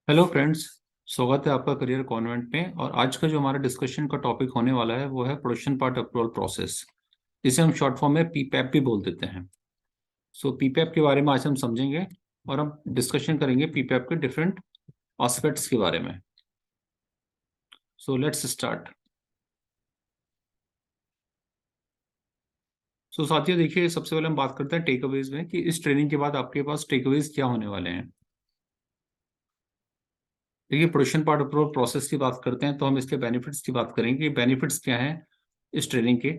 Hello friends. स्वागत है आपका करियर कॉन्वेंट में। और आज का जो हमारा डिस्कशन का टॉपिक होने वाला है वो है प्रोडक्शन पार्ट अप्रूवल प्रोसेस। इसे हम शॉर्ट फॉर्म में पीपैप भी बोल देते हैं। सो पीपैप के बारे में आज हम समझेंगे और हम डिस्कशन करेंगे पीपैप के डिफरेंट एस्पेक्ट्स के बारे में। So let's start. सो साथियों, देखिए, सबसे पहले हम बात करते हैं टेक अवेज में कि इस ट्रेनिंग के बाद आपके पास टेक अवेज क्या होने वाले हैं। देखिए, प्रोडक्शन पार्ट अप्रूवल प्रोसेस की बात करते हैं तो हम इसके बेनिफिट्स की बात करेंगे कि बेनिफिट्स क्या हैं इस ट्रेनिंग के।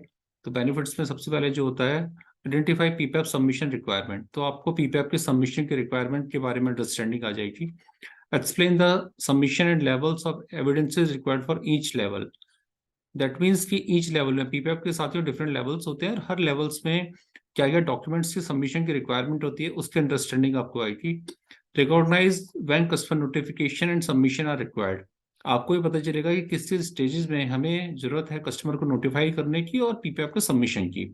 तो बेनिफिट्स में सबसे पहले जो होता है, आइडेंटिफाई पीपैप सबमिशन रिक्वायरमेंट। तो आपको पीपैप के सबमिशन के रिक्वायरमेंट के बारे में अंडरस्टैंडिंग आ जाएगी। Explain the submission and levels of evidences required for each level. That means कि ईच लेवल में पीपैप के साथ डिफरेंट लेवल्स होते हैं और हर लेवल्स में क्या क्या डॉक्यूमेंट्स की सबमिशन की रिक्वायरमेंट होती है उसकी अंडरस्टैंडिंग आपको आएगी। Recognise when customer notification and submission are required. आपको ये पता चलेगा कि किस किस स्टेजेस में हमें जरूरत है कस्टमर को नोटिफाई करने की और पीपैप के सबमिशन की।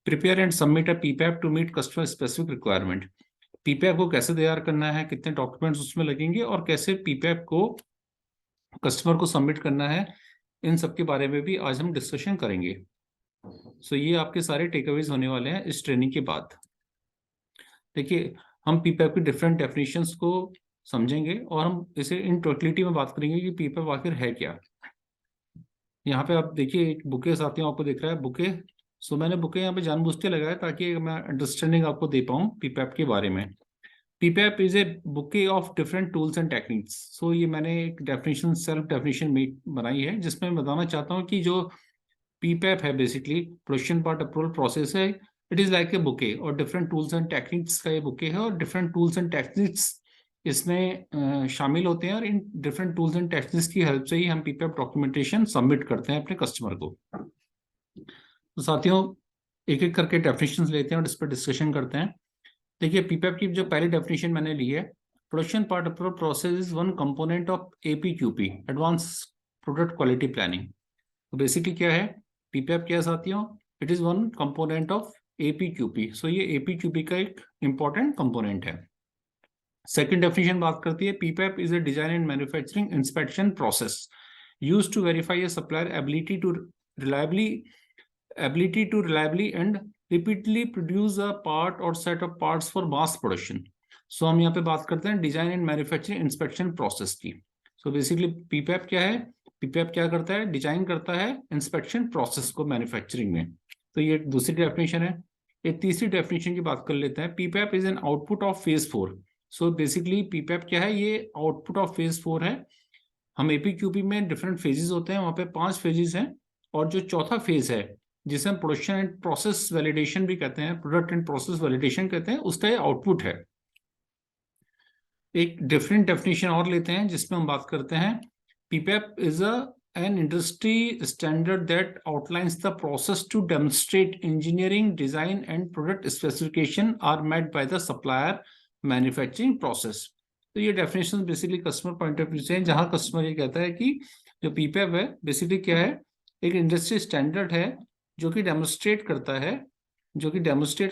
Prepare and submit a PPAP to meet customer specific requirement. PPAP को कैसे तैयार करना है, कितने डॉक्यूमेंट्स उसमें लगेंगे और कैसे पीपैप को कस्टमर को सबमिट करना है, इन सब के बारे में भी आज हम डिस्कशन करेंगे। सो ये आपके सारे टेकअवेज होने वाले हैं इस ट्रेनिंग के बाद। देखिए, हम पीपैप की डिफरेंट डेफिनेशंस को समझेंगे और हम इसे इन टोटलिटी में बात करेंगे कि पीपैप आखिर है क्या। यहाँ पे आप देखिए, एक बुके साथियों आपको दिख रहा है बुके। सो मैंने बुके यहाँ पे जानबूझ के लगाया ताकि मैं अंडरस्टैंडिंग आपको दे पाऊँ पीपैप के बारे में। PPAP is a bouquet of different tools and techniques. So ये मैंने एक डेफिनेशन, सेल्फ डेफिनेशन बनाई है जिसमें मैं बताना चाहता हूँ कि जो पीपैप है basically production part approval process है। It is like a bouquet और डिफरेंट टूल्स एंड टेक्निक्स का ये बुके है और डिफरेंट टूल्स एंड टेक्निक्स इसमें शामिल होते हैं और in different tools and techniques की हेल्प से ही हम पीपैप डॉक्यूमेंटेशन सबमिट करते हैं अपने कस्टमर को। तो साथियों, एक एक करके डेफिनेशन लेते हैं और इस पर डिस्कशन करते हैं। देखिए, पीपैप की जो पहली डेफिनेशन मैंने ली है, production part approval process is one component of APQP, advance product quality planning. तो बेसिकली क्या है पीपैप, क्या है साथियों? It is one component of APQP. So ये एपीक्यूपी का एक इंपॉर्टेंट कंपोनेंट है। सेकंड डेफिनेशन बात करती है, PPAP is a design and manufacturing inspection process used to verify a supplier ability to reliably and repeatedly produce a part or set of parts for mass production. So हम यहाँ पे बात करते हैं design and manufacturing inspection process की। So basically PPAP क्या है? PPAP क्या करता है? डिजाइन करता है इंस्पेक्शन प्रोसेस को मैन्युफैक्चरिंग में। तो ये दूसरी डेफिनेशन है। एक तीसरी डेफिनेशन की बात कर लेते हैं, PPAP is an output of phase 4। So basically PPAP क्या है? ये आउटपुट ऑफ फेज 4 है। हम एपीक्यूपी में डिफरेंट फेजेस होते हैं, वहां पे 5 फेजेस हैं और जो चौथा फेज है जिसे हम प्रोडक्शन एंड प्रोसेस वैलिडेशन भी कहते हैं, प्रोडक्ट एंड प्रोसेस वैलिडेशन कहते हैं, उसका ये आउटपुट है। एक डिफरेंट डेफिनेशन और लेते हैं जिसमें हम बात करते हैं, PPAP is an industry standard that outlines the process to demonstrate engineering, design and product specification are met by the supplier manufacturing process। तो ये definition basically customer point of view से है, जहां कस्टमर ये कहता है कि जो पीपैप है बेसिकली क्या है? एक इंडस्ट्री स्टैंडर्ड है जो कि डेमोस्ट्रेट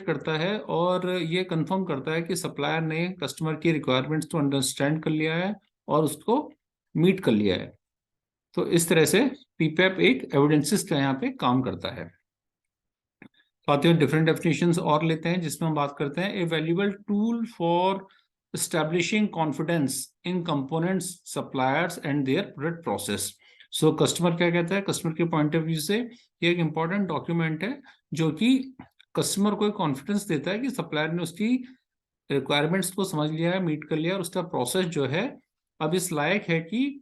करता है और ये कंफर्म करता है कि सप्लायर ने कस्टमर की रिक्वायरमेंट्स को अंडरस्टैंड कर लिया है और उसको मीट कर लिया है। तो इस तरह से पीपैप एक एविडेंसेस का यहाँ पे काम करता है। साथियों, डिफरेंट डेफिनेशंस और लेते हैं जिसमें हम बात करते हैं, a valuable tool for establishing confidence in components, suppliers and their product process. So customer क्या कहता है? कस्टमर के पॉइंट ऑफ व्यू से ये एक इंपॉर्टेंट डॉक्यूमेंट है जो कि कस्टमर को कॉन्फिडेंस देता है कि सप्लायर ने उसकी रिक्वायरमेंट्स को समझ लिया है, मीट कर लिया और उसका प्रोसेस जो है अब इस लायक है कि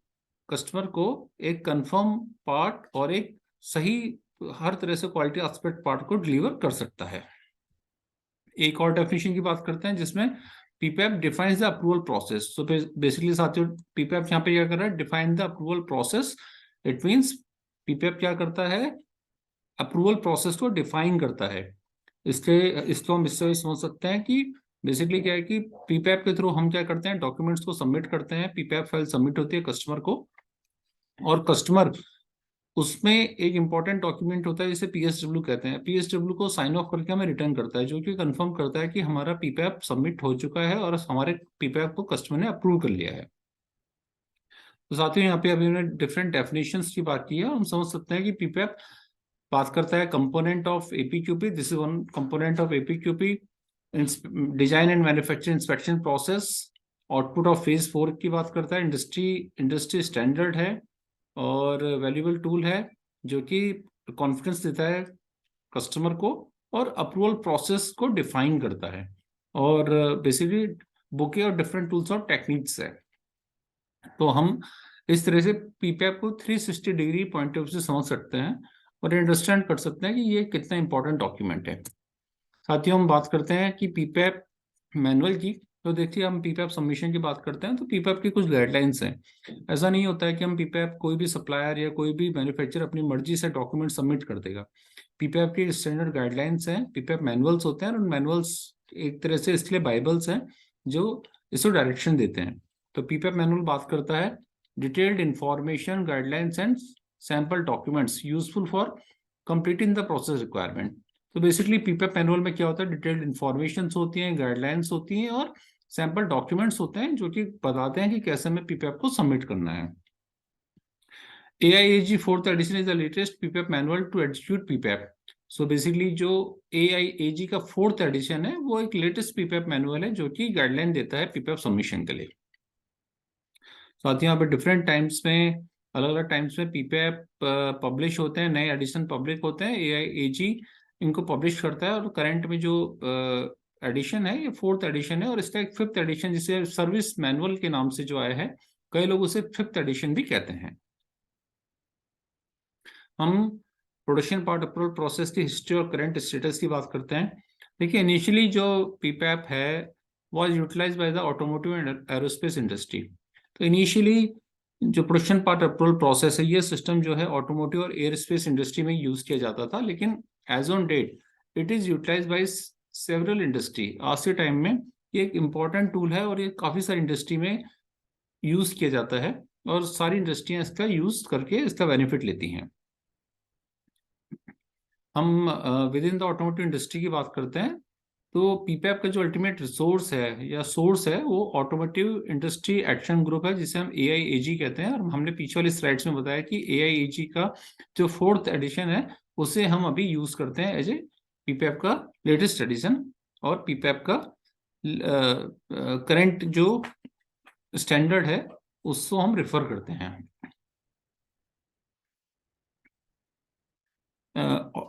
कस्टमर को एक कंफर्म पार्ट और एक सही, हर तरह से क्वालिटी एस्पेक्ट पार्ट को डिलीवर कर सकता है। एक और डेफिनेशन की बात करते हैं जिसमें PPAP defines the approval process. So basically साथियों, पीपैप यहाँ पे क्या कर रहा है? Define the approval process. It means PPAP क्या करता है? अप्रूवल प्रोसेस को डिफाइन करता है। इसको हम इससे समझ सकते हैं कि बेसिकली क्या है कि पीपैप के थ्रू हम क्या करते हैं? डॉक्यूमेंट्स को सबमिट करते हैं, पीपैप फाइल सबमिट होती है कस्टमर को और कस्टमर उसमें एक इंपॉर्टेंट डॉक्यूमेंट होता है जिसे पीएसडब्ल्यू कहते हैं। पीएसडब्ल्यू को साइन ऑफ करके हमें रिटर्न करता है जो कि कंफर्म करता है कि हमारा पीपैप सबमिट हो चुका है और हमारे पीपैप को कस्टमर ने अप्रूव कर लिया है। तो साथियों यहाँ पे अभी हमने डिफरेंट डेफिनेशंस की बात की है। हम समझ सकते हैं कि पीपैप बात करता है component of APQP, this is one component of APQP, design and manufacturing inspection process. Output of phase 4 की बात करता है। इंडस्ट्री स्टैंडर्ड है और वैल्यूएबल टूल है जो कि कॉन्फिडेंस देता है कस्टमर को और अप्रूवल प्रोसेस को डिफाइन करता है, और बेसिकली बुके और डिफरेंट टूल्स और टेक्निक्स है। तो हम इस तरह से पीपैप को 360 डिग्री पॉइंट ऑफ व्यू से समझ सकते हैं और अंडरस्टैंड कर सकते हैं कि ये कितना इंपॉर्टेंट डॉक्यूमेंट है। साथियों हम बात करते हैं कि पीपैप मैनुअल की। तो देखिए हम पीपैप सबमिशन की बात करते हैं तो पीपैप की कुछ गाइडलाइंस हैं। ऐसा नहीं होता है कि हम पीपैप कोई भी सप्लायर या कोई भी मैन्युफैक्चरर अपनी मर्जी से डॉक्यूमेंट सबमिट कर देगा। पीपैप की स्टैंडर्ड गाइडलाइंस हैं, पीपैप मैनुअल्स होते हैं और उन मैनुअल्स एक तरह से इसलिए बाइबल्स हैं जो इसको डायरेक्शन देते हैं। तो पीपैप मैनुअल बात करता है detailed information, guidelines and sample documents useful for completing the process requirement. तो बेसिकली पीपैप मैनुअल में क्या होता है, डिटेल्ड इंफॉर्मेशन होती हैं, गाइडलाइंस होती हैं और सैंपल डॉक्यूमेंट्स होते हैं जो कि बताते हैं कि कैसे हमें पीपैप को सबमिट करना है। AIAG fourth edition is the latest PPAP manual to execute PPAP. So basically जो AIAG का फोर्थ एडिशन है वो एक लेटेस्ट पीपैप मैनुअल है जो कि गाइडलाइन देता है पीपैप सबमिशन के लिए। साथ ही यहाँ पे डिफरेंट टाइम्स में, अलग अलग टाइम्स में पीपैप पब्लिश होते हैं, नए एडिशन पब्लिक होते हैं। AIAG इनको पब्लिश करता है और करंट में जो एडिशन है ये फोर्थ एडिशन है और इसका एक फिफ्थ एडिशन जिसे सर्विस मैनुअल के नाम से जो आया है, कई लोग उसे फिफ्थ एडिशन भी कहते हैं। हम प्रोडक्शन पार्ट अप्रूवल प्रोसेस की हिस्ट्री और करंट स्टेटस की बात करते हैं। देखिए इनिशियली जो पीपैप है was utilize by the automotive and aerospace industry. तो इनिशियली जो प्रोडक्शन पार्ट अप्रूवल प्रोसेस है ये सिस्टम जो है ऑटोमोटिव और एयरस्पेस इंडस्ट्री में यूज किया जाता था, लेकिन as on date it is utilize by several industry. आज के टाइम में ये एक इम्पॉर्टेंट टूल है और ये काफी सारी इंडस्ट्री में यूज किया जाता है और सारी इंडस्ट्रियां इसका यूज करके इसका बेनिफिट लेती हैं। हम with in the automotive industry की बात करते हैं तो पीपैप का जो अल्टीमेट रिसोर्स है या सोर्स है वो ऑटोमोटिव इंडस्ट्री एक्शन ग्रुप है जिसे हम AIAG कहते हैं। और हमने पीछे वाली स्लाइड्स में बताया कि AIAG का जो फोर्थ एडिशन है उसे हम अभी यूज करते हैं एज ए पीपैप का लेटेस्ट एडिशन, और पीपैप का करंट जो स्टैंडर्ड है उसको हम रेफर करते हैं।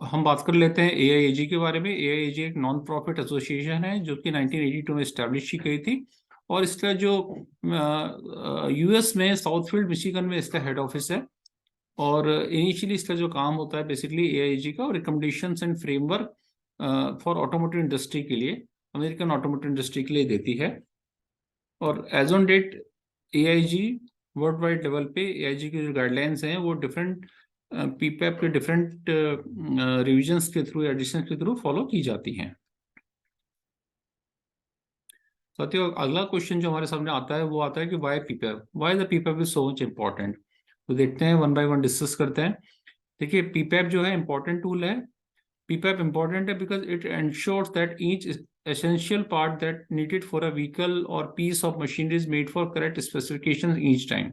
हम बात कर लेते हैं AIAG के बारे में। AIAG एक नॉन प्रॉफिट एसोसिएशन है जो कि 1982 में स्टैब्लिश की गई थी और इसका जो US में साउथफील्ड मिशिगन में इसका हेड ऑफिस है। और इनिशियली इसका जो काम होता है बेसिकली AIAG का recommendations and framework for automotive industry के लिए, अमेरिकन ऑटोमोटिव इंडस्ट्री के लिए देती है। और as on date AIG world wide level पे AIG की जो गाइडलाइंस हैं वो डिफरेंट पीपैप के डिफरेंट रिविजन्स के थ्रू, एडिशन के थ्रू फॉलो की जाती हैं। साथियों अगला क्वेश्चन जो हमारे सामने आता है वो आता है कि why PPAP, why the PPAP is so much important. तो देखते हैं, वन बाय वन डिस्कस करते हैं। देखिए पीपैप जो है इंपॉर्टेंट टूल है। पीपैप इंपॉर्टेंट है because it ensures that each essential part that needed for a vehicle or piece of machinery is made for correct specifications each time।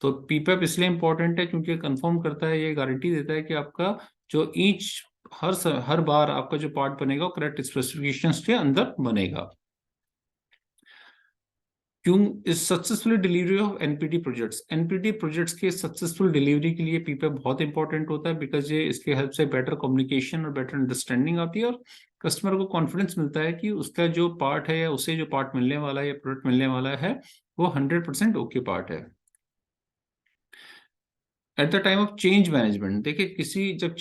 तो पीपैप इसलिए इंपॉर्टेंट है क्योंकि कंफर्म करता है, ये गारंटी देता है कि आपका जो ईच हर बार आपका जो पार्ट बनेगा वो करेक्ट स्पेसिफिकेशंस के अंदर बनेगा। क्यों इस successful delivery of NPT projects के सक्सेसफुल डिलीवरी के लिए पीपैप बहुत इंपॉर्टेंट होता है बिकॉज ये इसके हेल्प से बेटर कम्युनिकेशन और बेटर अंडरस्टैंडिंग आती है और कस्टमर को कॉन्फिडेंस मिलता है कि उसका जो पार्ट है या उसे जो पार्ट मिलने वाला है या प्रोडक्ट मिलने वाला है वो 100% ओके पार्ट है। At the time of change management, देखिए किसी जब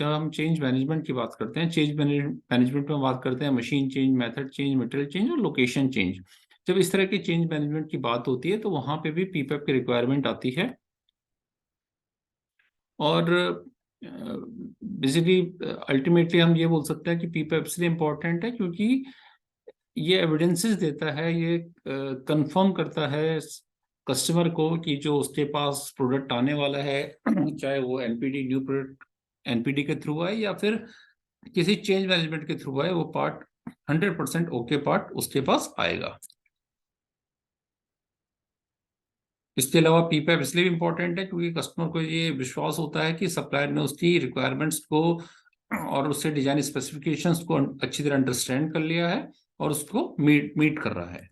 हम चेंज मैनेजमेंट की बात करते हैं, चेंज मैनेजमेंट में बात करते हैं machine change, method change, material change और लोकेशन चेंज। जब इस तरह की चेंज मैनेजमेंट की बात होती है तो वहां पे भी पीपैप की रिक्वायरमेंट आती है। और बेसिकली अल्टीमेटली हम ये बोल सकते हैं कि पीपैप इसलिए इम्पोर्टेंट है क्योंकि ये एविडेंसेस देता है, ये कंफर्म करता है कस्टमर को कि जो उसके पास प्रोडक्ट आने वाला है चाहे वो एनपीडी न्यू प्रोडक्ट एनपीडी के थ्रू आए या फिर किसी चेंज मैनेजमेंट के थ्रू आए, वो पार्ट 100% ओके पार्ट उसके पास आएगा। इसके अलावा पीपैप इसलिए भी इम्पोर्टेंट है क्योंकि कस्टमर को ये विश्वास होता है कि सप्लायर ने उसकी रिक्वायरमेंट्स को और उससे डिजाइन स्पेसिफिकेशंस को अच्छी तरह अंडरस्टैंड कर लिया है और उसको मीट कर रहा है।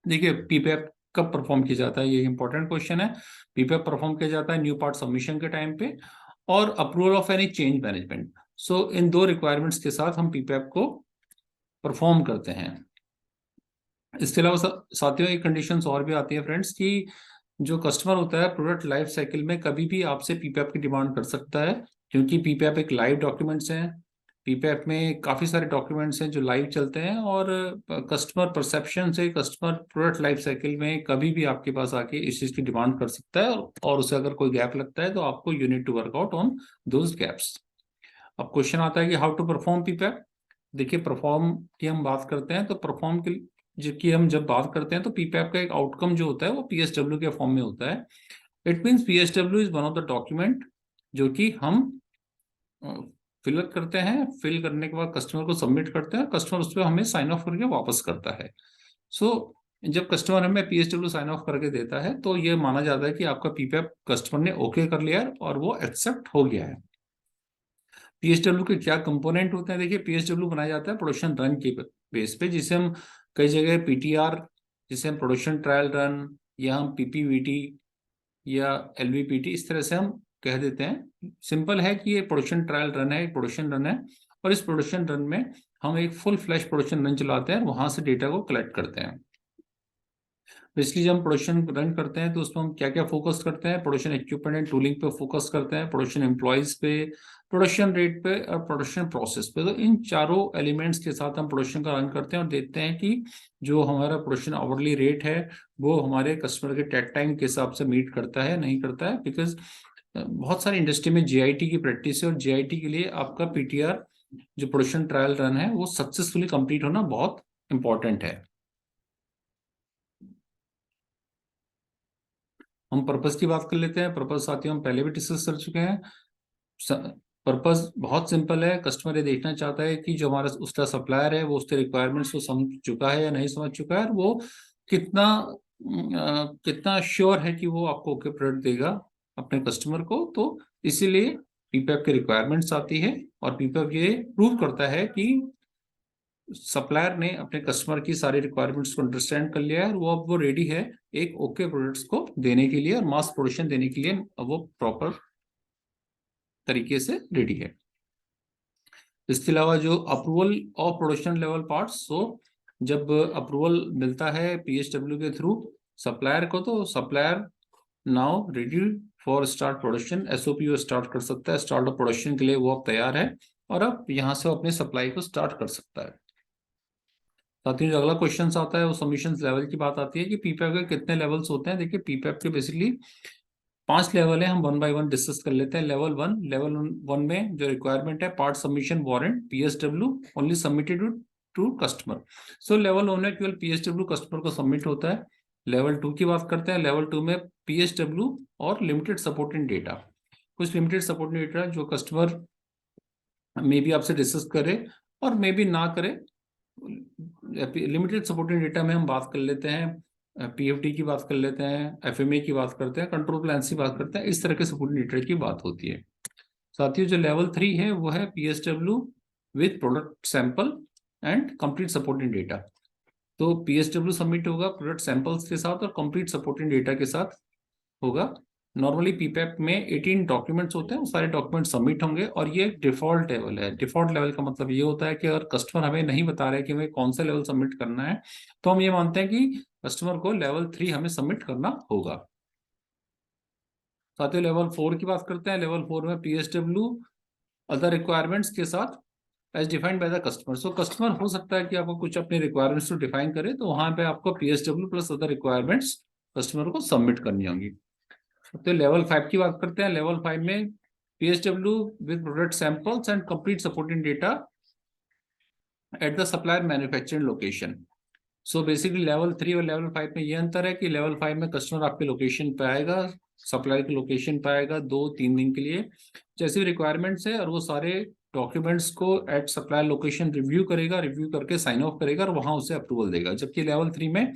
देखिए पीपैप कब परफॉर्म किया जाता है, ये इंपॉर्टेंट क्वेश्चन है। पीपैप परफॉर्म किया जाता है न्यू पार्ट सबमिशन के टाइम पे और approval of any change management. So इन दो रिक्वायरमेंट्स के साथ हम पीपैप को परफॉर्म करते हैं। इसके अलावा साथियों एक कंडीशंस और भी आती है फ्रेंड्स कि जो कस्टमर होता है प्रोडक्ट लाइफ साइकिल में कभी भी आपसे पीपैप की डिमांड कर सकता है, क्योंकि पीपैप एक लाइव डॉक्यूमेंट्स हैं। पीपैप में काफ़ी सारे डॉक्यूमेंट्स हैं जो लाइव चलते हैं और कस्टमर परसेप्शन से कस्टमर प्रोडक्ट लाइफ साइकिल में कभी भी आपके पास आके इस चीज़ की डिमांड कर सकता है और उसे अगर कोई गैप लगता है तो आपको you need to work out on those gaps. अब क्वेश्चन आता है कि हाउ टू परफॉर्म पीपैप। देखिए परफॉर्म की हम बात करते हैं तो परफॉर्म की जबकि हम जब बात करते हैं तो पीपैप का एक आउटकम जो होता है वो पीएसडब्ल्यू के फॉर्म में होता है। It means PSW is one of the document जो कि हम फिल करते हैं, फिल करने के बाद कस्टमर को सबमिट करते हैं, कस्टमर उस पर हमें साइन ऑफ करके वापस करता है। सो जब कस्टमर हमें पीएसडब्ल्यू साइन ऑफ करके देता है तो ये माना जाता है कि आपका पीपैप कस्टमर ने ओके कर लिया है और वो एक्सेप्ट हो गया है। पीएसडब्ल्यू के क्या कंपोनेंट होते हैं, देखिए पीएसडब्ल्यू बनाया जाता है प्रोडक्शन रन के बेस पे, जिसे हम कई जगह पीटीआर, जिसे हम प्रोडक्शन ट्रायल रन या हम पीपीवीटी या एलवीपीटी इस तरह से हम कह देते हैं। सिंपल है कि ये प्रोडक्शन ट्रायल रन है, एक प्रोडक्शन रन है और इस प्रोडक्शन रन में हम एक फुल फ्लैश प्रोडक्शन रन चलाते हैं और वहां से डेटा को कलेक्ट करते हैं। इसलिए जब हम प्रोडक्शन रन करते हैं तो उसमें हम क्या क्या फोकस करते हैं, प्रोडक्शन इक्विपमेंट एंड टूलिंग पे फोकस करते हैं, प्रोडक्शन एम्प्लॉयज पे, प्रोडक्शन रेट पे और प्रोडक्शन प्रोसेस पे। तो इन चारों एलिमेंट्स के साथ हम प्रोडक्शन का रन करते हैं और देखते हैं कि जो हमारा प्रोडक्शन आवरली रेट है वो हमारे कस्टमर के टेक टाइम के हिसाब से मीट करता है नहीं करता है। बिकॉज बहुत सारी इंडस्ट्री में जीआईटी की प्रैक्टिस है और जीआईटी के लिए आपका पीटीआर जो प्रोडक्शन ट्रायल रन है वो सक्सेसफुली कंप्लीट होना बहुत इंपॉर्टेंट है। हम पर्पस की बात कर लेते हैं। पर्पस साथियों हम पहले भी डिस्कस कर चुके हैं। पर्पस बहुत सिंपल है, कस्टमर ये देखना चाहता है कि जो हमारा उसका सप्लायर है वो उसके रिक्वायरमेंट्स को समझ चुका है या नहीं समझ चुका है और वो कितना कितना श्योर है कि वो आपको ओके प्रोडक्ट देगा अपने कस्टमर को। तो इसीलिए पीपैप की रिक्वायरमेंट्स आती है और पीपैप ये प्रूव करता है कि सप्लायर ने अपने कस्टमर की सारी रिक्वायरमेंट्स को अंडरस्टैंड कर लिया है और वो अब वो रेडी है एक ओके प्रोडक्ट्स को देने के लिए और मास प्रोडक्शन देने के लिए वो प्रॉपर तरीके से रेडी है। इसके अलावा जो approval of production level parts, so जब अप्रूवल मिलता है पीएसडब्ल्यू के थ्रू सप्लायर को तो supplier now ready for start production, SOP वो स्टार्ट कर सकता है, स्टार्ट ऑफ प्रोडक्शन के लिए वो अब तैयार है और अब यहाँ से वो अपनी सप्लाई को स्टार्ट कर सकता है। साथ ही जो अगला क्वेश्चन आता है वो सबमिशन लेवल की बात आती है कि पीपैप के कितने लेवल्स होते हैं। देखिए पीपैप के बेसिकली 5 लेवल है, हम वन बाय वन डिस्कस कर लेते हैं। लेवल वन में जो रिक्वायरमेंट है part submission warrant PSW only submitted to customer. So level one में केवल पीएसडब्ल्यू कस्टमर को सबमिट होता है। लेवल टू की बात करते हैं, लेवल टू में पीएसडब्ल्यू और लिमिटेड सपोर्टिंग डेटा, कुछ लिमिटेड सपोर्टिंग डेटा जो कस्टमर मे भी आपसे डिस्कस करे और मे भी ना करे। लिमिटेड सपोर्टिंग डेटा में हम बात कर लेते हैं पीएफटी की बात कर लेते हैं, एफएमए की बात करते हैं, कंट्रोल प्लान्स की बात करते हैं, इस तरह के सपोर्टिंग डेटा की बात होती है। साथियों जो लेवल 3 है वो है PSW with product sample and complete supporting data. तो पीएसडब्ल्यू सबमिट होगा प्रोडक्ट सैंपल्स के साथ और कंप्लीट सपोर्टिंग डेटा के साथ होगा। नॉर्मली पीपैप में 18 डॉक्यूमेंट्स होते हैं, वो सारे डॉक्यूमेंट सबमिट होंगे और ये डिफॉल्ट लेवल है। डिफॉल्ट लेवल का मतलब ये होता है कि अगर कस्टमर हमें नहीं बता रहे कि हमें कौन सा लेवल सबमिट करना है तो हम ये मानते हैं कि कस्टमर को लेवल 3 हमें सबमिट करना होगा। साथ ही लेवल 4 की बात करते हैं। लेवल 4 में पीएसडब्ल्यू अदर रिक्वायरमेंट्स के साथ as defined by the customer. So customer हो सकता है कि आपको कुछ अपने रिक्वायरमेंट्स को डिफाइन करे तो वहां पे आपको PSW plus other requirements customer को सबमिट करनी होंगी। तो लेवल 5 की बात करते हैं। लेवल 5 में PSW with product samples and complete supporting data at the supplier manufacturing location. So basically level 3 और लेवल 5 में ये अंतर है कि लेवल 5 में कस्टमर आपके लोकेशन पे आएगा, सप्लायर की लोकेशन पे आएगा 2-3 दिन के लिए, जैसी रिक्वायरमेंट्स है और वो सारे डॉक्यूमेंट्स को एट सप्लायर लोकेशन रिव्यू करेगा, रिव्यू करके साइन ऑफ करेगा और वहां उसे अप्रूवल देगा। जबकि लेवल 3 में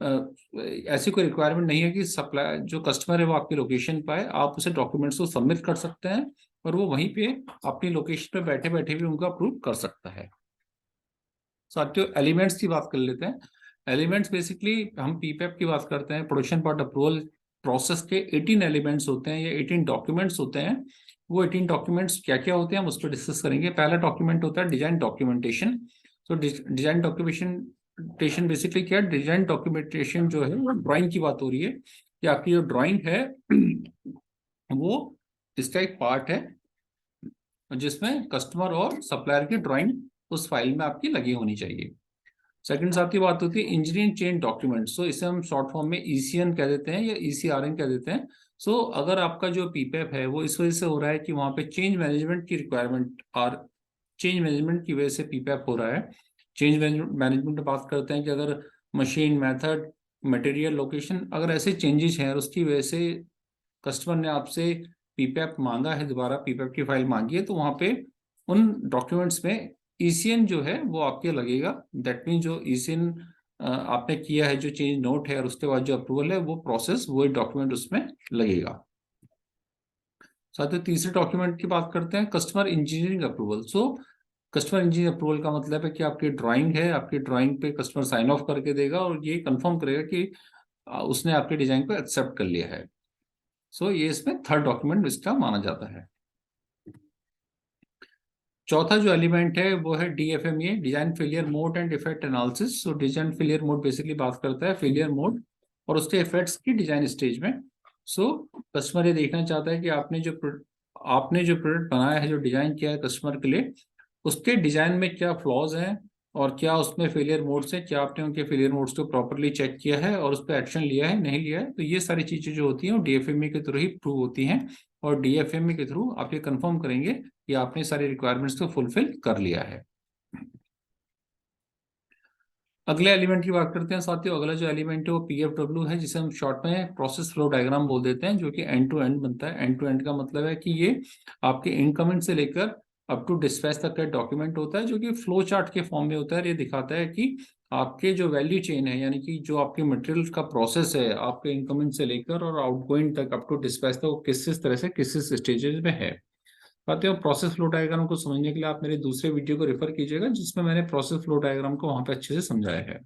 ऐसी कोई रिक्वायरमेंट नहीं है कि सप्लाई जो कस्टमर है वो आपकी लोकेशन पर आए, आप उसे डॉक्यूमेंट्स को सबमिट कर सकते हैं और वो वहीं पे अपनी लोकेशन पे बैठे बैठे भी उनको अप्रूव कर सकता है। साथियों एलिमेंट्स की बात कर लेते हैं। एलिमेंट्स बेसिकली हम पीपैप की बात करते हैं, प्रोडक्शन पार्ट अप्रूवल प्रोसेस के 18 एलिमेंट्स होते हैं या 18 डॉक्यूमेंट्स होते हैं। वो 18 डॉक्यूमेंट्स क्या क्या होते हैं हम उसको डिस्कस करेंगे। पहला डॉक्यूमेंट होता है डिजाइन डॉक्यूमेंटेशन। तो डिजाइन डॉक्यूमेंटेशन बेसिकली क्या है? डिजाइन डॉक्यूमेंटेशन जो है वो ड्राइंग की बात हो रही है कि आपकी जो ड्राइंग है वो इसका एक पार्ट है जिसमें कस्टमर और सप्लायर की ड्राइंग उस फाइल में आपकी लगी होनी चाहिए। सेकंड साथ ही बात होती है इंजीनियरिंग चेंज डॉक्यूमेंट। सो इसे हम शॉर्ट फॉर्म में ईसीएन कह देते हैं या ईसीआरएन कह देते हैं। सो अगर आपका जो पीपैप है वो इस वजह से हो रहा है कि वहां पे चेंज मैनेजमेंट की रिक्वायरमेंट और चेंज मैनेजमेंट की वजह से पीपैप हो रहा है। चेंज मैनेजमेंट में बात करते हैं कि अगर मशीन मेथड मटेरियल लोकेशन अगर ऐसे चेंजेस हैं और उसकी वजह से कस्टमर ने आपसे पीपैप मांगा है, दोबारा पीपैप की फाइल मांगी है, तो वहां पे उन डॉक्यूमेंट्स में ईसीएन जो है वो आपके लगेगा। दैट मीन जो ईसीएन आपने किया है, जो चेंज नोट है और उसके बाद जो अप्रूवल है वो प्रोसेस वो डॉक्यूमेंट उसमें लगेगा। साथ ही तीसरे डॉक्यूमेंट की बात करते हैं customer engineering approval. So customer engineering approval का मतलब है कि आपकी ड्राइंग है, आपकी ड्राइंग पे कस्टमर साइन ऑफ करके देगा और ये कंफर्म करेगा कि उसने आपके डिजाइन को एक्सेप्ट कर लिया है। सो ये इसमें थर्ड डॉक्यूमेंट इसका माना जाता है। चौथा जो एलिमेंट है वो है DFMA, design failure mode and effect analysis. So design failure mode basically बात करता है फेलियर मोड और उसके इफेक्ट्स की डिजाइन स्टेज में। सो कस्टमर ये देखना चाहता है कि आपने जो प्रोडक्ट बनाया है, जो डिजाइन किया है कस्टमर के लिए, उसके डिजाइन में क्या फ्लॉज हैं और क्या उसमें फेलियर मोड्स हैं, क्या आपने उनके फेलियर मोड्स को प्रॉपरली चेक किया है और उस पर एक्शन लिया है नहीं लिया है। तो ये सारी चीजें जो होती हैं वो डीएफएमए के थ्रू ही प्रूव होती हैं और डीएफएमए के थ्रू आप ये कंफर्म करेंगे कि आपने सारी रिक्वायरमेंट्स को फुलफिल कर लिया है। अगले एलिमेंट की बात करते हैं साथियों। अगला जो एलिमेंट है वो पीएफडब्ल्यू है, जिसे हम शॉर्ट में प्रोसेस फ्लो डायग्राम बोल देते हैं, जो कि एंड टू एंड बनता है। एंड टू एंड का मतलब है कि ये आपके इनकमिंग से लेकर अप टू डिस्पैच तक का डॉक्यूमेंट होता है, जो कि फ्लो चार्ट के फॉर्म में होता है। ये दिखाता है कि आपके जो वैल्यू चेन है, यानी कि जो आपके मटेरियल का प्रोसेस है आपके इनकमिंग से लेकर और आउटगोइंग तक अप टू डिस्पैच तक, वो किस तरह से किस स्टेजेस में है। साथियों प्रोसेस फ्लो डायग्राम को समझने के लिए आप मेरे दूसरे वीडियो को रेफर कीजिएगा, जिसमें मैंने प्रोसेस फ्लो डायग्राम को वहां पे अच्छे से समझाया है।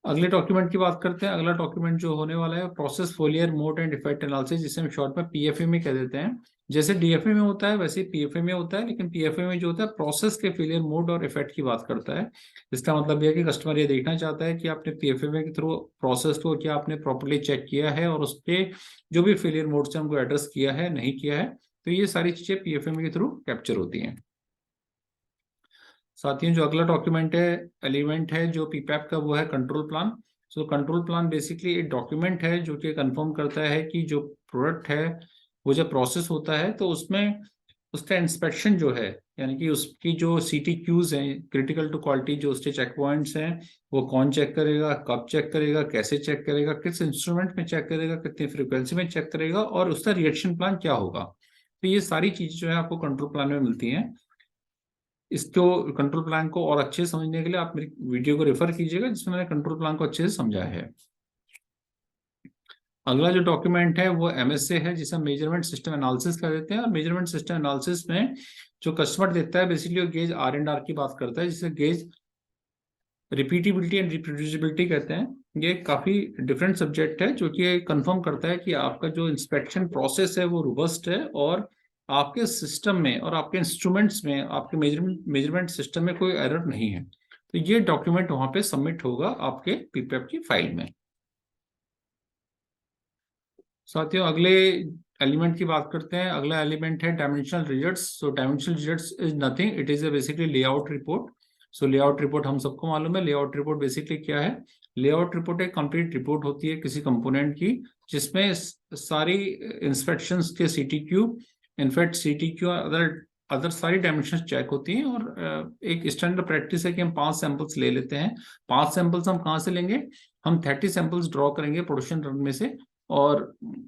अगले डॉक्यूमेंट की बात करते हैं। अगला डॉक्यूमेंट जो होने वाला है process failure mode and effect analysis, जिसे हम शॉर्ट में पीएफए में कह देते हैं। जैसे डीएफए में होता है वैसे पीएफए में होता है, लेकिन पीएफए में जो होता है प्रोसेस के फेलियर मोड और इफेक्ट की बात करता है। इसका मतलब यह है कि कस्टमर ये देखना चाहता है कि आपने पीएफए के थ्रू प्रोसेस को क्या आपने प्रॉपरली चेक किया है और उसके जो भी फेलियर मोड से हमको एड्रेस किया है नहीं किया है। तो ये सारी चीजें पीएफए के थ्रू कैप्चर होती हैं। साथियों जो अगला डॉक्यूमेंट है एलिमेंट है जो पीपैप का, वो है control plan. So control plan basically एक डॉक्यूमेंट है जो कि कंफर्म करता है कि जो प्रोडक्ट है वो जब प्रोसेस होता है तो उसमें उसका इंस्पेक्शन जो है, यानी कि उसकी जो CTQs हैं, क्रिटिकल टू क्वालिटी, जो उसके चेक पॉइंट्स हैं, वो कौन चेक करेगा, कब चेक करेगा, कैसे चेक करेगा, किस इंस्ट्रूमेंट में चेक करेगा, कितनी फ्रीक्वेंसी में चेक करेगा और उसका रिएक्शन प्लान क्या होगा। तो ये सारी चीजें जो है आपको कंट्रोल प्लान में मिलती हैं। इसको कंट्रोल प्लान को और अच्छे से समझने के लिए आप मेरी वीडियो को रेफर कीजिएगा, जिसमें मैंने कंट्रोल प्लान को अच्छे से समझाया है। अगला जो डॉक्यूमेंट है वो MSA है, जिसे मेजरमेंट सिस्टम एनालिसिस कर देते हैं। और मेजरमेंट सिस्टम एनालिसिस में जो कस्टमर देता है बेसिकली वो गेज R&R की बात करता है, जिसे गेज रिपीटेबिलिटी एंड रिप्रोड्यूसिबिलिटी कहते हैं। ये काफी डिफरेंट सब्जेक्ट है जो कि कंफर्म करता है कि आपका जो इंस्पेक्शन प्रोसेस है वो रोबस्ट है और आपके सिस्टम में और आपके इंस्ट्रूमेंट्स में, आपके मेजरमेंट सिस्टम में कोई एरर नहीं है। तो ये डॉक्यूमेंट वहां पे सबमिट होगा आपके पीपीएफ की फाइल में। साथियों अगले एलिमेंट की बात करते हैं। अगला एलिमेंट है dimensional results. So dimensional results is nothing, it is basically layout report. So layout report हम सबको मालूम है। लेआउट रिपोर्ट बेसिकली क्या है? लेआउट रिपोर्ट एक कंप्लीट रिपोर्ट होती है किसी कंपोनेंट की, जिसमें सारी इंस्पेक्शंस के CTQ, in fact CTQ other other सारी डायमेंशन चेक होती हैं। और एक स्टैंडर्ड प्रैक्टिस है कि हम 5 सैंपल्स ले लेते हैं। 5 सैंपल्स हम कहाँ से लेंगे? हम 30 सैंपल्स ड्रॉ करेंगे प्रोडक्शन रन में से, और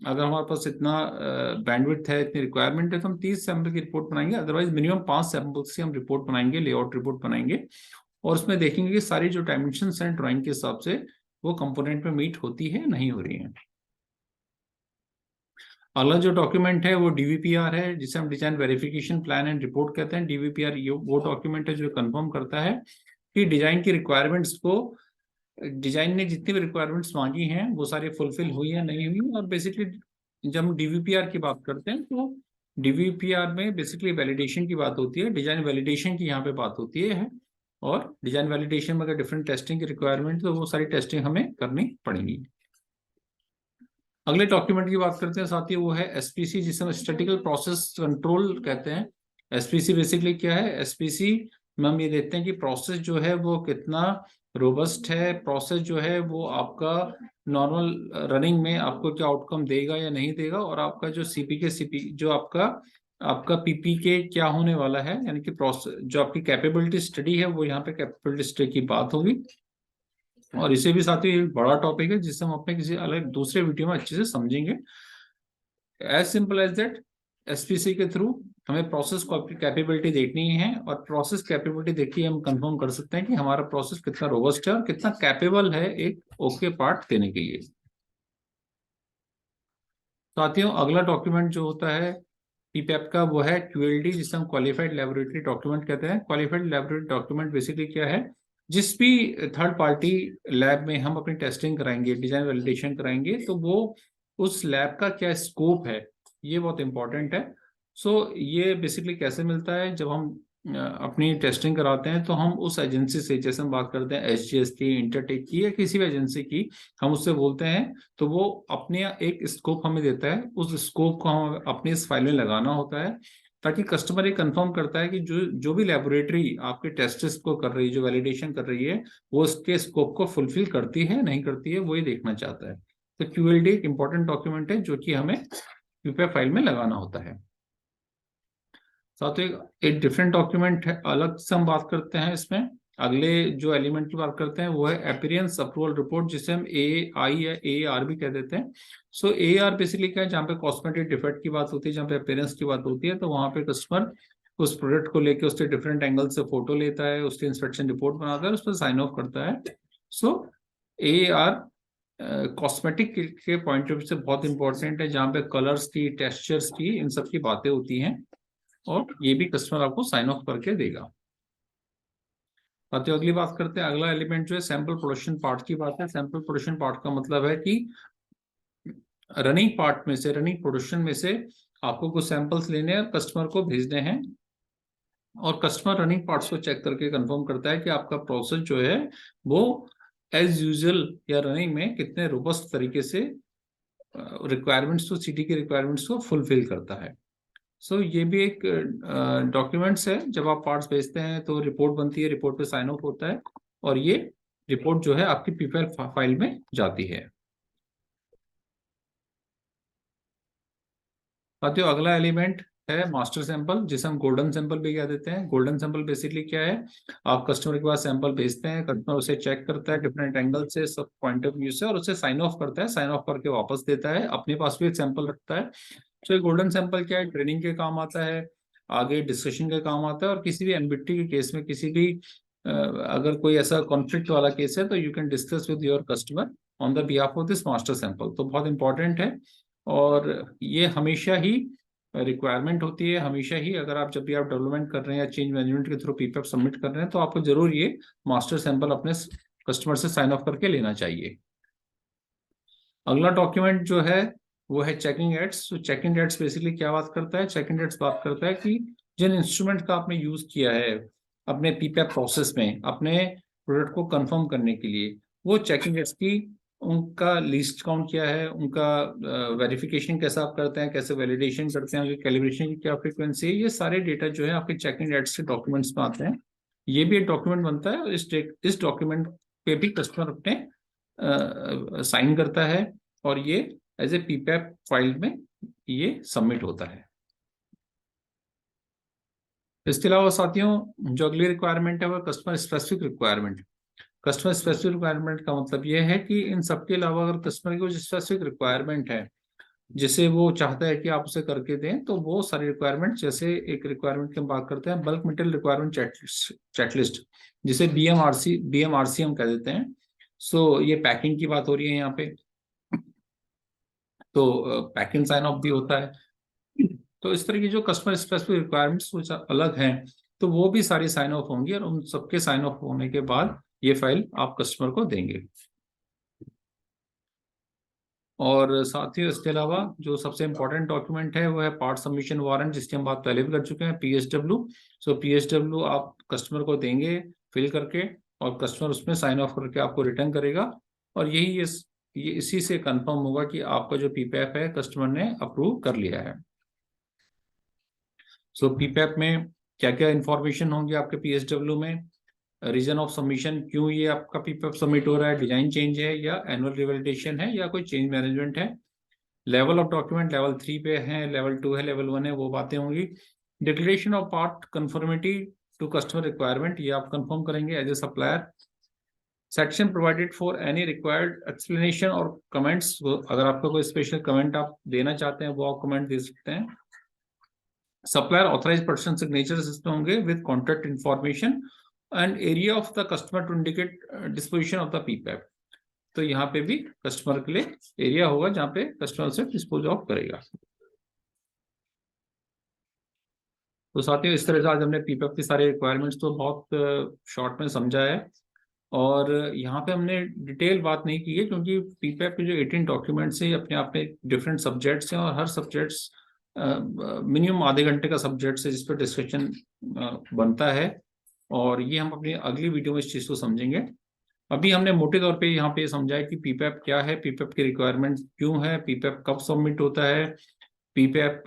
अगर हमारे पास इतना बैंडविड्थ है, इतनी रिक्वायरमेंट है, तो हम 30 सैंपल की रिपोर्ट बनाएंगे। अदरवाइज मिनिमम 5 सैंपल्स की हम रिपोर्ट बनाएंगे, लेआउट रिपोर्ट बनाएंगे। और उसमें देखेंगे कि सारी जो डायमेंशंस हैं ड्राइंग के हिसाब से वो कंपोनेंट में मीट होती है नहीं हो रही है। अगला जो डॉक्यूमेंट है वो डीवीपीआर है, जिसे हम design verification plan and report कहते हैं। डीवीपीआर ये वो डॉक्यूमेंट है जो कंफर्म करता है कि डिजाइन की रिक्वायरमेंट्स को, डिजाइन ने जितनी भी रिक्वायरमेंट्स मांगी हैं वो सारी फुलफिल हुई है नहीं हुई। और बेसिकली जब हम डीवीपीआर की बात करते हैं तो डीवीपीआर में बेसिकली वैलिडेशन की बात होती है, डिजाइन वैलिडेशन की यहाँ पे बात होती है। और डिजाइन वैलिडेशन में अगर डिफरेंट टेस्टिंग की रिक्वायरमेंट तो वो सारी टेस्टिंग हमें करनी पड़ेगी। अगले डॉक्यूमेंट की बात करते हैं साथ ही, वो है एसपीसी, जिसे हम स्टैटिकल प्रोसेस कंट्रोल कहते हैं। एसपीसी बेसिकली क्या है? एसपीसी में हम ये देखते हैं कि प्रोसेस जो है वो कितना रोबस्ट है, प्रोसेस जो है वो आपका नॉर्मल रनिंग में आपको क्या आउटकम देगा या नहीं देगा, और आपका जो सीपी जो आपका आपका पीपी के क्या होने वाला है, यानी कि प्रोसेस जो आपकी कैपेबिलिटी स्टडी है वो यहाँ पे कैपेबिलिटी स्टडी की बात होगी। और इसे भी साथ ही एक बड़ा टॉपिक है जिसे हम अपने किसी अलग दूसरे वीडियो में अच्छे से समझेंगे। As simple as that, SPC के थ्रू हमें प्रोसेस को आपकी कैपेबिलिटी देखनी है, और प्रोसेस कैपेबिलिटी देखी हम कंफर्म कर सकते हैं कि हमारा प्रोसेस कितना रोबस्ट है और कितना कैपेबल है एक ओके पार्ट देने के लिए। साथियों, अगला डॉक्यूमेंट जो होता है पीपैप का वो है क्यूएलडी, जिसे हम क्वालिफाइड लेबोरेटरी डॉक्यूमेंट कहते हैं। क्वालिफाइड लेबोरेटरी डॉक्यूमेंट बेसिकली क्या है? जिस भी थर्ड पार्टी लैब में हम अपनी टेस्टिंग कराएंगे, डिजाइन वैलिडेशन कराएंगे, तो वो उस लैब का क्या स्कोप है, ये बहुत इंपॉर्टेंट है। सो ये बेसिकली कैसे मिलता है? जब हम अपनी टेस्टिंग कराते हैं तो हम उस एजेंसी से, जैसे हम बात करते हैं एसजीएस की, इंटरटेक की या किसी भी एजेंसी की, हम उससे बोलते हैं तो वो अपने एक स्कोप हमें देता है। उस स्कोप को हम अपनी इस फाइल में लगाना होता है, ताकि कस्टमर ये कंफर्म करता है कि जो जो भी लेबोरेटरी आपके टेस्ट को कर रही है, जो वैलिडेशन कर रही है, वो उसके स्कोप को फुलफिल करती है नहीं करती है, वो ये देखना चाहता है। तो क्यूएलडी एक इंपॉर्टेंट डॉक्यूमेंट है जो कि हमें पीपीएफ फाइल में लगाना होता है। साथ ही एक डिफरेंट डॉक्यूमेंट है, अलग से हम बात करते हैं इसमें। अगले जो एलिमेंट की बात करते हैं वो है अपीयरेंस अप्रूवल रिपोर्ट, जिसे हम ए आई या ए आर भी कह देते हैं। सो ए आर बेसिकली क्या है? जहाँ पे कॉस्मेटिक डिफेक्ट की बात होती है, जहाँ पे अपीयरेंस की बात होती है, तो वहाँ पे कस्टमर उस प्रोडक्ट को लेके उसके डिफरेंट एंगल से फोटो लेता है, उसकी इंस्पेक्शन रिपोर्ट बनाता है, उस पर साइन ऑफ करता है। सो ए आर कॉस्मेटिक के पॉइंट ऑफ व्यू से बहुत इंपॉर्टेंट है, जहाँ पे कलर्स की, टेक्सचर्स की, इन सब की बातें होती हैं, और ये भी कस्टमर आपको साइन ऑफ करके देगा। तो अगली बात करते हैं, अगला एलिमेंट जो है सैंपल प्रोडक्शन पार्ट की बात है। सैंपल प्रोडक्शन पार्ट का मतलब है कि रनिंग पार्ट में से, रनिंग प्रोडक्शन में से आपको कुछ सैंपल्स लेने हैं, कस्टमर को भेजने हैं, और कस्टमर रनिंग पार्ट्स को चेक करके कंफर्म करता है कि आपका प्रोसेस जो है वो एज यूजुअल या रनिंग में कितने रोबस्ट तरीके से रिक्वायरमेंट्स, तो सिटी की रिक्वायरमेंट्स को फुलफिल करता है। सो ये भी एक डॉक्यूमेंट्स है। जब आप पार्ट्स भेजते हैं तो रिपोर्ट बनती है, रिपोर्ट पे साइन ऑफ होता है, और ये रिपोर्ट जो है आपकी पीपीएल फाइल में जाती है। साथियों, अगला एलिमेंट है मास्टर सैंपल, जिसे हम गोल्डन सैंपल भी कह देते हैं। गोल्डन सैंपल बेसिकली क्या है? आप कस्टमर के पास सैंपल भेजते हैं, कस्टमर उसे चेक करता है डिफरेंट एंगल से, सब पॉइंट ऑफ व्यू से, और उसे साइन ऑफ करता है, साइन ऑफ करके वापस देता है, अपने पास भी एक सैंपल रखता है। तो ये गोल्डन सैंपल क्या है? ट्रेनिंग के काम आता है, आगे डिस्कशन के काम आता है, और किसी भी एम्बिटी के केस में, किसी भी अगर कोई ऐसा कॉन्फ्लिक्ट वाला केस है, तो you can discuss with your customer on the behalf of this master sample. तो बहुत इंपॉर्टेंट है, और ये हमेशा ही रिक्वायरमेंट होती है, हमेशा ही। अगर आप जब भी आप डेवलपमेंट कर रहे हैं या चेंज मैनेजमेंट के थ्रू पीपीएफ सबमिट कर रहे हैं, तो आपको जरूर ये मास्टर सैंपल अपने कस्टमर से साइन ऑफ करके लेना चाहिए। अगला डॉक्यूमेंट जो है वो है चेकिंग एड्स। तो चेकिंग एड्स बेसिकली क्या बात करता है? चेकिंग एड्स बात करता है कि जिन इंस्ट्रूमेंट का आपने यूज किया है अपने पीपीएफ प्रोसेस में अपने प्रोडक्ट को कंफर्म करने के लिए, वो चेकिंग एड्स की, उनका लिस्ट काउंट क्या है, उनका वेरिफिकेशन कैसा आप करते हैं, कैसे वैलिडेशन करते हैं, उनकी कैलिब्रेशन की क्या फ्रीक्वेंसी है, ये सारे डेटा जो है आपके चेकिंग एड्स के डॉक्यूमेंट्स में आते हैं। ये भी एक डॉक्यूमेंट बनता है, और इस डॉक्यूमेंट पे भी कस्टमर अपने साइन करता है, और ये एज ए पीपैप फाइल में ये सबमिट होता है। इसके अलावा साथियों, जो अगली रिक्वायरमेंट है वो customer specific requirement. Customer specific requirement का मतलब ये है कि इन सबके अलावा अगर कस्टमर की कुछ स्पेसिफिक रिक्वायरमेंट है जिसे वो चाहता है कि आप उसे करके दें, तो वो सारी रिक्वायरमेंट, जैसे एक रिक्वायरमेंट की हम बात करते हैं बल्क मटेरियल रिक्वायरमेंट चेकलिस्ट, जिसे बीएमआरसी हम कह देते हैं। सो ये पैकिंग की बात हो रही है यहाँ पे, तो पैकिंग साइन ऑफ भी होता है। तो इस तरह की जो कस्टमर स्पेसिफिक रिक्वायरमेंट्स कुछ अलग हैं, तो वो भी सारी साइन ऑफ होंगी, और उन सबके साइन ऑफ होने के बाद ये फाइल आप कस्टमर को देंगे। और साथ ही इसके अलावा जो सबसे इम्पोर्टेंट डॉक्यूमेंट है वो है पार्ट सबमिशन वारंट, जिसकी हम बात पहले भी कर चुके हैं, पीएसडब्ल्यू। सो पीएसडब्ल्यू आप कस्टमर को देंगे फिल करके, और कस्टमर उसमें साइन ऑफ करके आपको रिटर्न करेगा, और ये इसी से कंफर्म होगा कि आपका जो पीपैप है कस्टमर ने अप्रूव कर लिया है। सो पीपैप में क्या क्या इंफॉर्मेशन होंगी आपके पीएसडब्ल्यू में? रीजन ऑफ सबमिशन, क्यों ये आपका पीपैप सबमिट हो रहा है, डिजाइन चेंज है या एनुअल रिवैलिडेशन है या कोई चेंज मैनेजमेंट है। लेवल ऑफ डॉक्यूमेंट लेवल 3 पे है, लेवल 2 है, लेवल 1 है, वो बातें होंगी। Declaration of part conformity to customer requirement, ये आप कंफर्म करेंगे as a supplier. Section provided for any required explanation और कमेंट्स, अगर आपका कोई स्पेशल कमेंट आप देना चाहते हैं वो आप कमेंट दे सकते हैं। सप्लायर ऑथराइज पर्सन सिग्नेचर इसमें होंगे with contact information and area of the customer to indicate disposition of the PPAP. तो यहाँ पे भी कस्टमर के लिए एरिया होगा जहाँ पे कस्टमर से डिस्पोज ऑफ करेगा। तो साथियों, इस तरह से आज हमने पीपैप की सारे रिक्वायरमेंट्स तो बहुत शॉर्ट में समझा है, और यहाँ पे हमने डिटेल बात नहीं की है क्योंकि पीपैप के जो 18 डॉक्यूमेंट्स हैं अपने आप में डिफरेंट सब्जेक्ट्स हैं, और हर सब्जेक्ट्स मिनिमम आधे घंटे का सब्जेक्ट है जिस पर डिस्कशन बनता है, और ये हम अपनी अगली वीडियो में इस चीज़ को समझेंगे। अभी हमने मोटे तौर पे यहाँ पे समझा है कि पीपैप क्या है, पीपैप की रिक्वायरमेंट क्यों है, पीपैप कब सबमिट होता है, पीपैप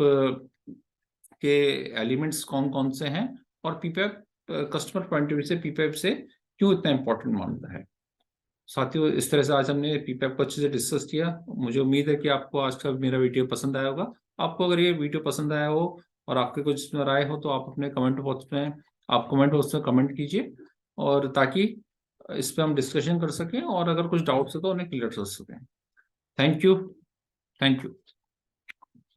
के एलिमेंट्स कौन कौन से हैं, और पीपैप कस्टमर पॉइंट ऑफ व्यू से पीपैप से क्यों इतना इंपॉर्टेंट मानता है। साथियों, इस तरह से आज हमने पीपैप को अच्छे से डिस्कस किया। मुझे उम्मीद है कि आपको आज का मेरा वीडियो पसंद आया होगा। आपको अगर ये वीडियो पसंद आया हो और आपके कुछ इसमें राय हो तो आप अपने कमेंट बॉक्स में कमेंट कीजिए, और ताकि इस पर हम डिस्कशन कर सकें, और अगर कुछ डाउट्स है तो उन्हें क्लियर कर सकें। Thank you. Thank you.